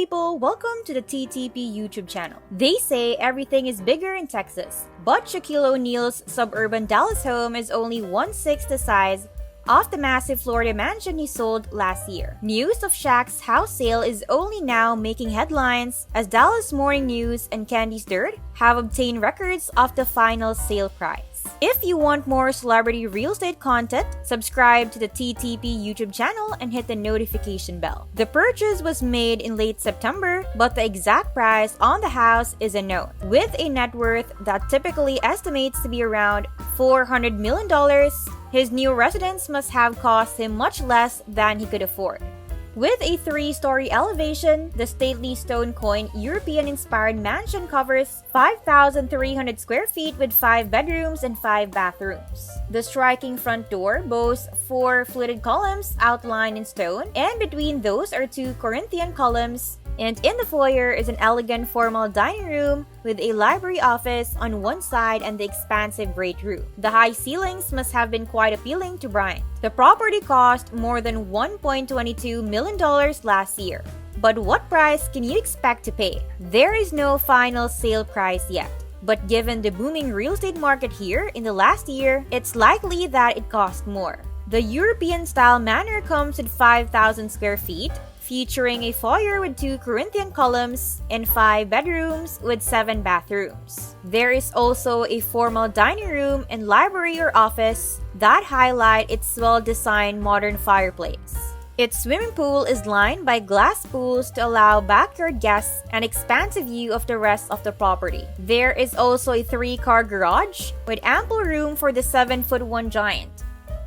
people, welcome to the TTP YouTube channel. They say everything is bigger in Texas, but Shaquille O'Neal's suburban Dallas home is only 1/6 the size of the massive Florida mansion he sold last year. News of Shaq's house sale is only now making headlines as Dallas Morning News and Candy's Dirt have obtained records of the final sale price. If you want more celebrity real estate content, subscribe to the TTP YouTube channel and hit the notification bell. The purchase was made in late September, but the exact price on the house is unknown. With a net worth that typically estimates to be around $400 million, his new residence must have cost him much less than he could afford. With a 3-story elevation, the stately stone-coin European-inspired mansion covers 5,300 square feet with 5 bedrooms and 5 bathrooms. The striking front door boasts 4 fluted columns outlined in stone, and between those are 2 Corinthian columns. And in the foyer is an elegant formal dining room with a library office on one side and the expansive great room. The high ceilings must have been quite appealing to Bryant. The property cost more than $1.22 million last year. But what price can you expect to pay? There is no final sale price yet. But given the booming real estate market here in the last year, it's likely that it costs more. The European-style manor comes with 5,000 square feet, featuring a foyer with 2 Corinthian columns and 5 bedrooms with 7 bathrooms. There is also a formal dining room and library or office that highlight its well-designed modern fireplace. Its swimming pool is lined by glass pools to allow backyard guests an expansive view of the rest of the property. There is also a 3-car garage with ample room for the 7'1" giant.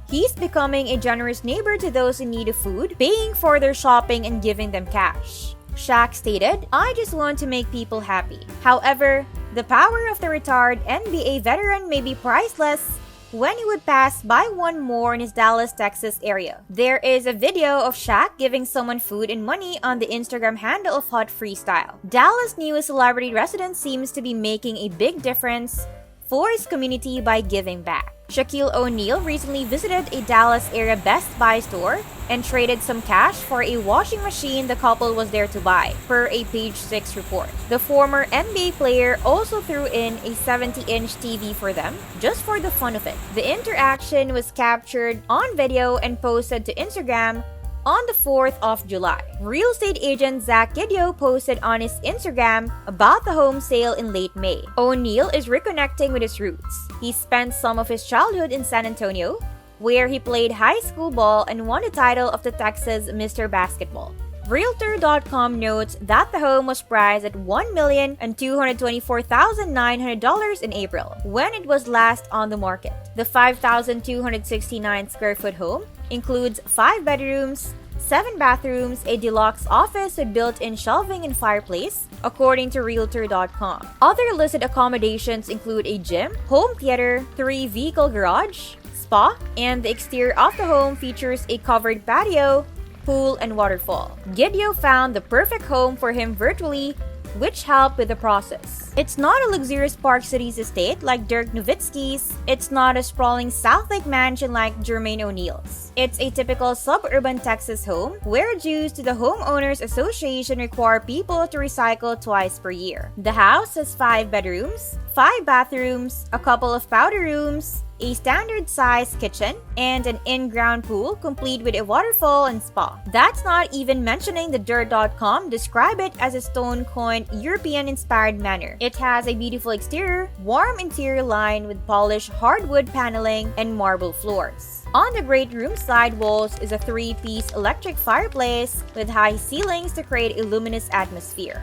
He's becoming a generous neighbor to those in need of food, paying for their shopping and giving them cash. Shaq stated, "I just want to make people happy." However, the power of the retired NBA veteran may be priceless when he would pass by one more in his Dallas, Texas area. There is a video of Shaq giving someone food and money on the Instagram handle of Hot Freestyle. Dallas' newest celebrity resident seems to be making a big difference for his community by giving back. Shaquille O'Neal recently visited a Dallas area Best Buy store and traded some cash for a washing machine the couple was there to buy, per a Page 6 report. The former NBA player also threw in a 70-inch TV for them, just for the fun of it. The interaction was captured on video and posted to Instagram on the 4th of July. Real estate agent Zac Gideo posted on his Instagram about the home sale in late May. O'Neal is reconnecting with his roots. He spent some of his childhood in San Antonio, where he played high school ball and won the title of the Texas Mr. Basketball. Realtor.com notes that the home was priced at $1,224,900 in April, when it was last on the market. The 5,269 square foot home includes 5 bedrooms, 7 bathrooms, a deluxe office with built-in shelving and fireplace, according to Realtor.com. Other listed accommodations include a gym, home theater, 3-vehicle garage, spa, and the exterior of the home features a covered patio, pool, and waterfall. Gideo found the perfect home for him virtually, which helped with the process. It's not a luxurious Park Cities estate like Dirk Nowitzki's. It's not a sprawling South Lake mansion like Jermaine O'Neal's. It's a typical suburban Texas home where dues to the Homeowners Association require people to recycle twice per year. The house has 5 bedrooms, 5 bathrooms, a couple of powder rooms, a standard-sized kitchen, and an in-ground pool complete with a waterfall and spa. That's not even mentioning the Dirt.com describe it as a stone-coin European-inspired manor. It has a beautiful exterior, warm interior lined with polished hardwood paneling and marble floors. On the great room side walls is a 3-piece electric fireplace with high ceilings to create a luminous atmosphere.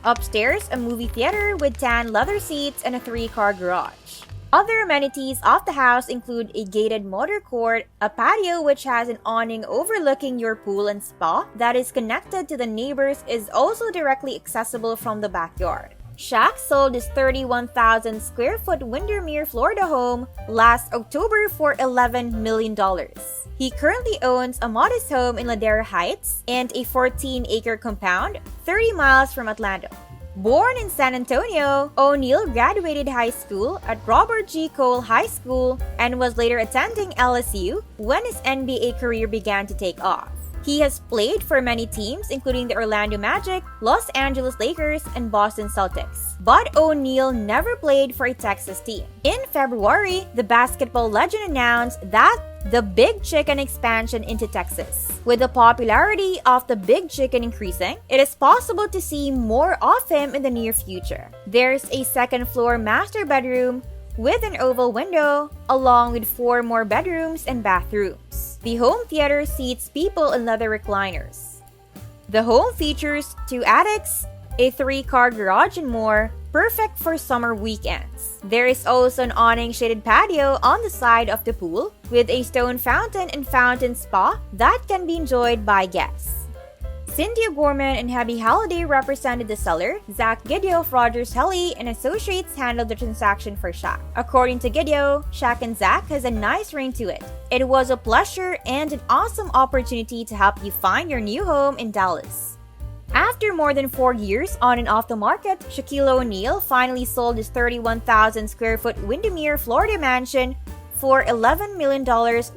Upstairs, a movie theater with tan leather seats and a 3-car garage. Other amenities of the house include a gated motor court, a patio which has an awning overlooking your pool and spa that is connected to the neighbors is also directly accessible from the backyard. Shaq sold his 31,000 square foot Windermere, Florida home last October for $11 million. He currently owns a modest home in Ladera Heights and a 14-acre compound 30 miles from Atlanta. Born in San Antonio, O'Neal graduated high school at Robert G. Cole High School and was later attending LSU when his NBA career began to take off. He has played for many teams including the Orlando Magic, Los Angeles Lakers, and Boston Celtics. But O'Neal never played for a Texas team. In February, the basketball legend announced that the Big Chicken expansion into Texas. With the popularity of the Big Chicken increasing, it is possible to see more of him in the near future. There's a second-floor master bedroom with an oval window, along with 4 more bedrooms and bathrooms. The home theater seats people in leather recliners. The home features 2 attics, a 3-car garage, and more, perfect for summer weekends. There is also an awning-shaded patio on the side of the pool, with a stone fountain and fountain spa that can be enjoyed by guests. Cynthia Gorman and Happy Halliday represented the seller. Zac Gideo of Rogers Helly and Associates handled the transaction for Shaq. According to Gideo, Shaq and Zac has a nice ring to it. It was a pleasure and an awesome opportunity to help you find your new home in Dallas. After more than 4 years on and off the market, Shaquille O'Neal finally sold his 31,000 square foot Windermere, Florida mansion for $11 million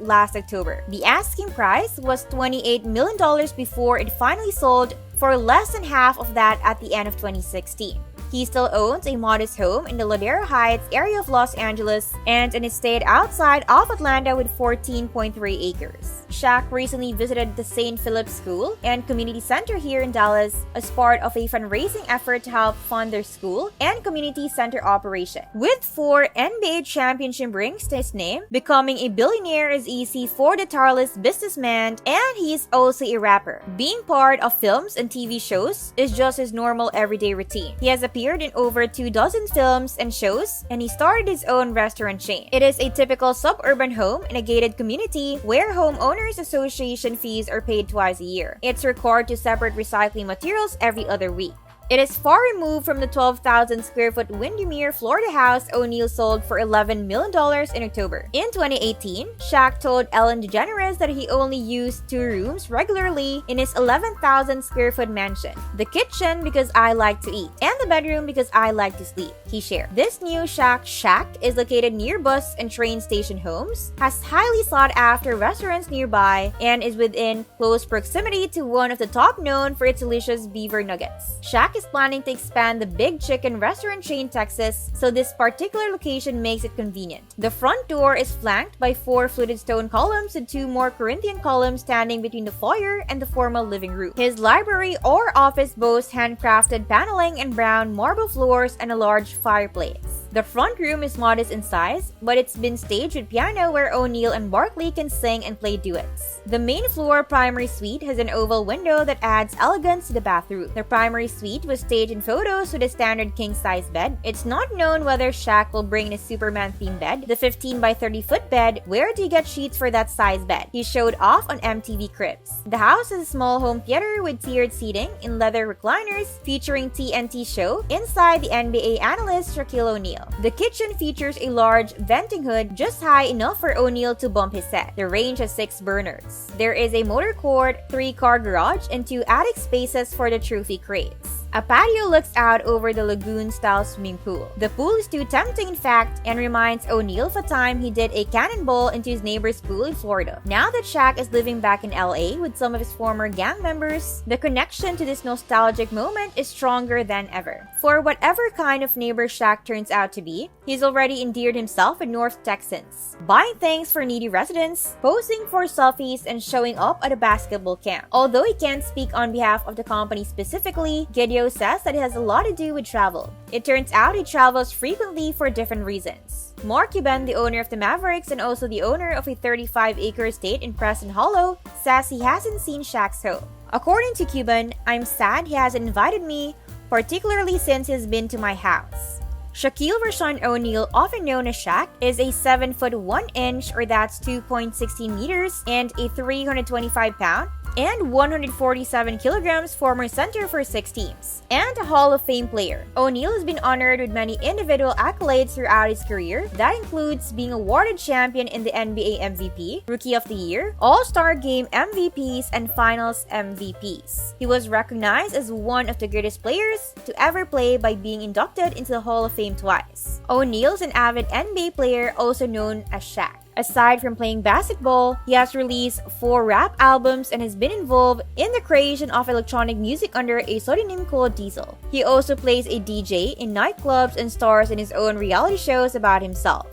last October. The asking price was $28 million before it finally sold for less than half of that at the end of 2016. He still owns a modest home in the Ladera Heights area of Los Angeles and an estate outside of Atlanta with 14.3 acres. Shaq recently visited the St. Philip's School and Community Center here in Dallas as part of a fundraising effort to help fund their school and community center operation. With 4 NBA championship rings to his name, becoming a billionaire is easy for the tireless businessman, and he is also a rapper. Being part of films and TV shows is just his normal everyday routine. He has appeared in over 24 films and shows, and he started his own restaurant chain. It is a typical suburban home in a gated community where homeowners association fees are paid twice a year. It's required to separate recycling materials every other week. It is far removed from the 12,000 square foot Windermere, Florida house O'Neal sold for $11 million in October. In 2018, Shaq told Ellen DeGeneres that he only used 2 rooms regularly in his 11,000 square foot mansion. The kitchen because I like to eat, and the bedroom because I like to sleep, he shared. This new Shaq Shack is located near bus and train station homes, has highly sought after restaurants nearby, and is within close proximity to one of the top known for its delicious beaver nuggets. Shaq is planning to expand the Big Chicken restaurant chain in Texas, so this particular location makes it convenient. The front door is flanked by 4 fluted stone columns and 2 more Corinthian columns standing between the foyer and the formal living room. His library or office boasts handcrafted paneling and brown marble floors and a large fireplace. The front room is modest in size, but it's been staged with piano where O'Neal and Barkley can sing and play duets. The main floor primary suite has an oval window that adds elegance to the bathroom. The primary suite was staged in photos with a standard king-size bed. It's not known whether Shaq will bring in a Superman-themed bed, the 15 by 30 foot bed. Where do you get sheets for that size bed? He showed off on MTV Cribs. The house is a small home theater with tiered seating in leather recliners featuring TNT show inside the NBA analyst Shaquille O'Neal. The kitchen features a large venting hood just high enough for O'Neal to bump his head. The range has 6 burners. There is a motor court, 3-car garage, and 2 attic spaces for the trophy crates. A patio looks out over the lagoon-style swimming pool. The pool is too tempting, in fact, and reminds O'Neal of a time he did a cannonball into his neighbor's pool in Florida. Now that Shaq is living back in LA with some of his former gang members, the connection to this nostalgic moment is stronger than ever. For whatever kind of neighbor Shaq turns out to be, he's already endeared himself with North Texans, buying things for needy residents, posing for selfies, and showing up at a basketball camp. Although he can't speak on behalf of the company specifically, Gideo says that it has a lot to do with travel. It turns out he travels frequently for different reasons. Mark Cuban, the owner of the Mavericks and also the owner of a 35-acre estate in Preston Hollow, says he hasn't seen Shaq's home. According to Cuban, "I'm sad he hasn't invited me, particularly since he's been to my house." Shaquille Rashawn O'Neal, often known as Shaq, is a 7 foot 1 inch, or that's 2.16 meters, and a 325-pound and 147 kilograms former center for 6 teams, and a Hall of Fame player. O'Neal has been honored with many individual accolades throughout his career. That includes being awarded champion in the NBA MVP, Rookie of the Year, All-Star Game MVPs, and Finals MVPs. He was recognized as one of the greatest players to ever play by being inducted into the Hall of Fame twice. O'Neal is an avid NBA player, also known as Shaq. Aside from playing basketball, he has released 4 rap albums and has been involved in the creation of electronic music under a pseudonym called Diesel. He also plays a DJ in nightclubs and stars in his own reality shows about himself.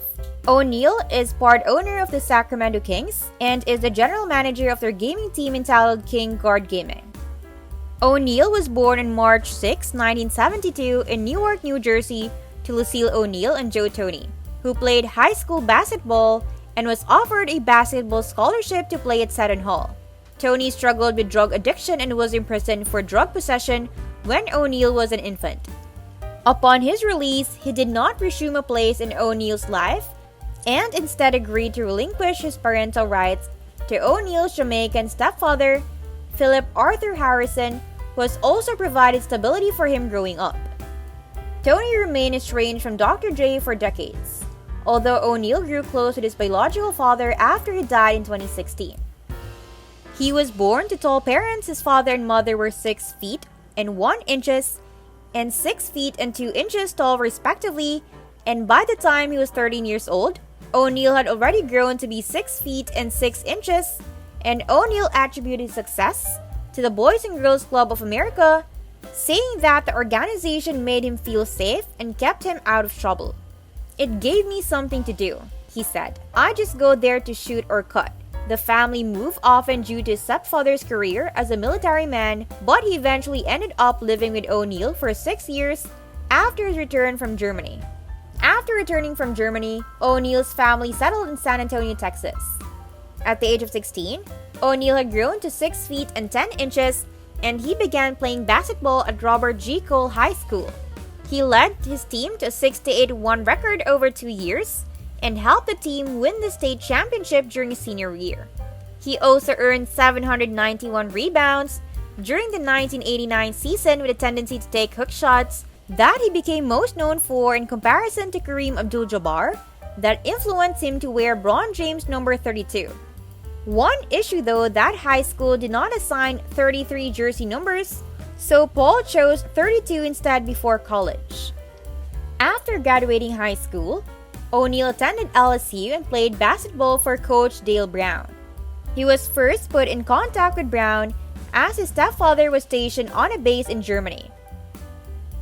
O'Neal is part owner of the Sacramento Kings and is the general manager of their gaming team entitled King Guard Gaming. O'Neal was born on March 6, 1972 in Newark, New Jersey to Lucille O'Neal and Joe Toney, who played high school basketball and was offered a basketball scholarship to play at Seton Hall. Toney struggled with drug addiction and was imprisoned for drug possession when O'Neal was an infant. Upon his release, he did not resume a place in O'Neal's life and instead agreed to relinquish his parental rights to O'Neal's Jamaican stepfather, Philip Arthur Harrison, who has also provided stability for him growing up. Toney remained estranged from Dr. J for decades, although O'Neal grew close with his biological father after he died in 2016. He was born to tall parents. His father and mother were 6 feet and 1 inches and 6 feet and 2 inches tall respectively, and by the time he was 13 years old, O'Neal had already grown to be 6 feet and 6 inches, and O'Neal attributed success to the Boys and Girls Club of America, saying that the organization made him feel safe and kept him out of trouble. "It gave me something to do," he said. "I just go there to shoot or cut." The family moved often due to his stepfather's career as a military man, but he eventually ended up living with O'Neal for 6 years after his return from Germany. After returning from Germany, O'Neal's family settled in San Antonio, Texas. At the age of 16, O'Neal had grown to 6 feet and 10 inches, and he began playing basketball at Robert G. Cole High School. He led his team to a 6-8-1 record over 2 years and helped the team win the state championship during his senior year. He also earned 791 rebounds during the 1989 season with a tendency to take hook shots that he became most known for in comparison to Kareem Abdul-Jabbar that influenced him to wear Bron James number 32. One issue though, that high school did not assign 33 jersey numbers, so Paul chose 32 instead before college. After graduating high school, O'Neal attended LSU and played basketball for Coach Dale Brown. He was first put in contact with Brown as his stepfather was stationed on a base in Germany.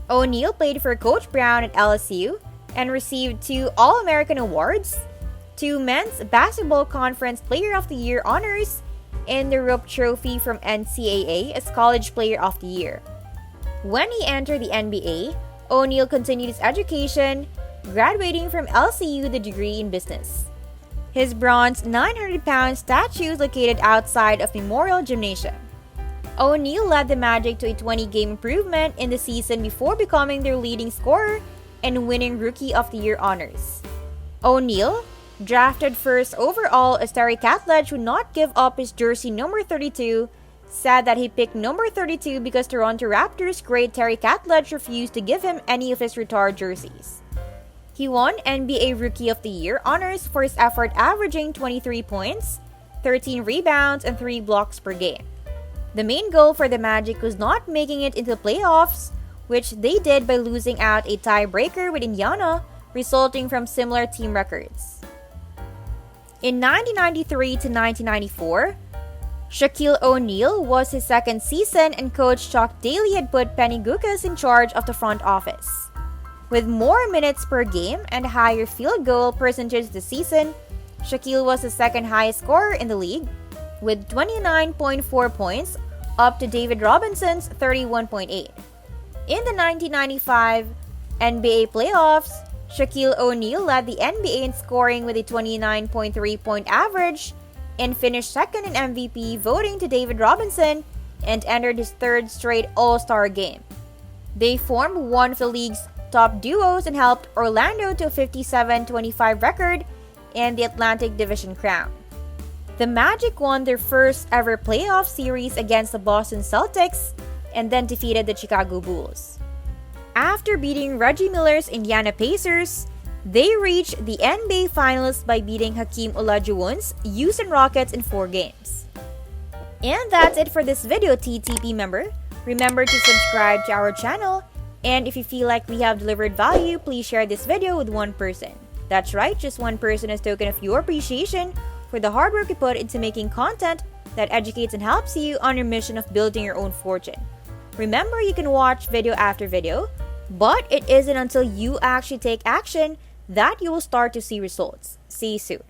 O'Neal played for Coach Brown at LSU and received 2 All-American awards, 2 Men's Basketball Conference Player of the Year honors, and the Rope Trophy from NCAA as College Player of the Year. When he entered the NBA, O'Neal continued his education, graduating from LCU with a degree in business. His bronze 900-pound statue is located outside of Memorial Gymnasium. O'Neal led the Magic to a 20-game improvement in the season before becoming their leading scorer and winning Rookie of the Year honors. O'Neal, drafted first overall as Terry Catledge would not give up his jersey number 32, said that he picked number 32 because Toronto Raptors great Terry Catledge refused to give him any of his retired jerseys. He won NBA Rookie of the Year honors for his effort, averaging 23 points, 13 rebounds, and 3 blocks per game. The main goal for the Magic was not making it into the playoffs, which they did by losing out a tiebreaker with Indiana, resulting from similar team records. In 1993 to 1994, Shaquille O'Neal was his second season and coach Chuck Daly had put Penny Guckas in charge of the front office. With more minutes per game and higher field goal percentage this season, Shaquille was the second highest scorer in the league, with 29.4 points, up to David Robinson's 31.8. In the 1995 NBA playoffs, Shaquille O'Neal led the NBA in scoring with a 29.3-point average and finished second in MVP voting to David Robinson and entered his 3rd straight All-Star game. They formed one of the league's top duos and helped Orlando to a 57-25 record and the Atlantic Division crown. The Magic won their first ever playoff series against the Boston Celtics and then defeated the Chicago Bulls. After beating Reggie Miller's Indiana Pacers, they reached the NBA Finals by beating Hakeem Olajuwon's Houston Rockets in 4 games. And that's it for this video, TTP member. Remember to subscribe to our channel, and if you feel like we have delivered value, please share this video with one person. That's right, just one person as token of your appreciation for the hard work you put into making content that educates and helps you on your mission of building your own fortune. Remember, you can watch video after video, but it isn't until you actually take action that you will start to see results. See you soon.